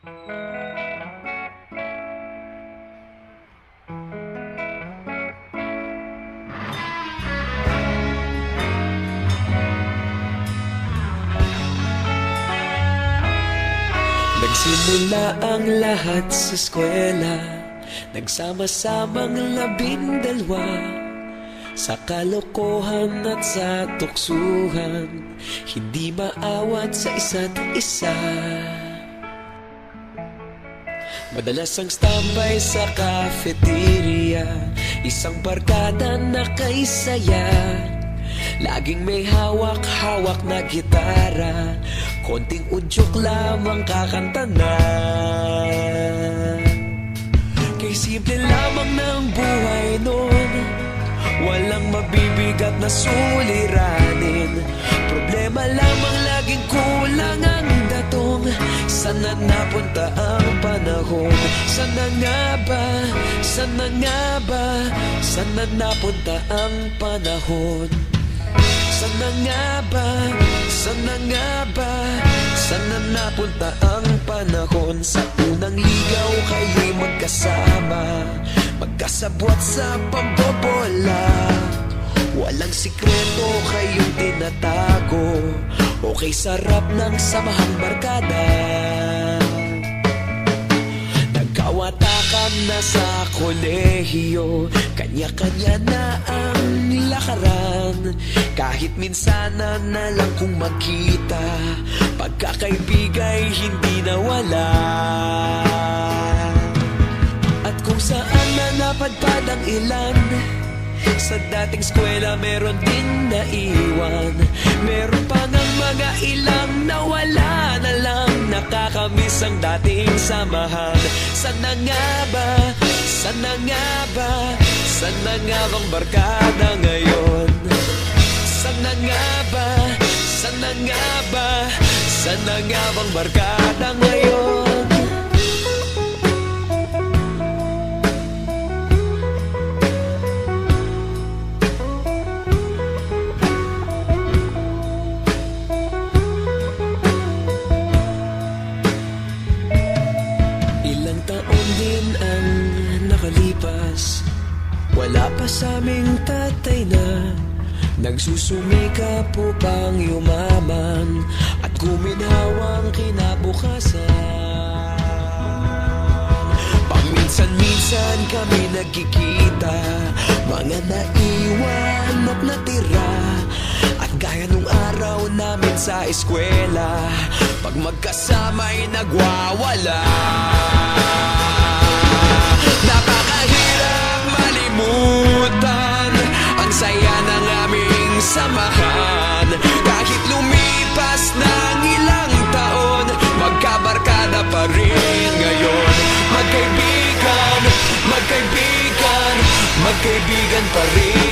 Nagsimula ang lahat sa eskwela, nagsama-samang 12 sa kalokohan at sa tuksuhan, hindi maawat sa isa't isa. Madalas ang standby sa cafeteria, isang barkada na kaisaya, laging may hawak-hawak na gitara, konting udyok lamang kakanta na. Kay simple lamang ng buhay noon, walang mabibigat na suliranin, problema lamang laging kulang ang datong. Sana napunta ang panahon? Sana nga ba? Sana nga ba? Sana napunta ang panahon? Sana nga ba? Sana nga ba? Sana napunta ang panahon? Sa unang ligaw kayo'y magkasama, magkasabwat sa pambobola, walang sikreto kayong tinatago, okay sarap ng samahang barkada. Nagkawatakan na sa kolehiyo, kanya-kanya na ang lakaran, kahit minsana na lang kung magkita, pagkakaibigay hindi nawala. At kung saan na napadpad ang ilan, sa dating eskwela meron din naiwan, meron pa ng mga ilang nawala na lang, nakakamiss ang dating samahan. Sana nga ba? Sana nga ba? Sana nga bang barkada ngayon? Sana nga ba? Sana nga ba? Sana nga bang barkada ngayon? Ilang taon din ang nakalipas, wala pa sa aming tatay na nagsusumikap upang yumaman at guminhawang kinabukasan. Paminsan-minsan kami nagkikita, mga naiwan at natira, at gaya nung araw namin sa eskwela, pag magkasama'y nagwawala. Napakahirap malimutan ang saya ng aming samahan, kahit lumipas ng ilang taon, magkabarkada pa rin ngayon. Magkaibigan, magkaibigan, magkaibigan pa rin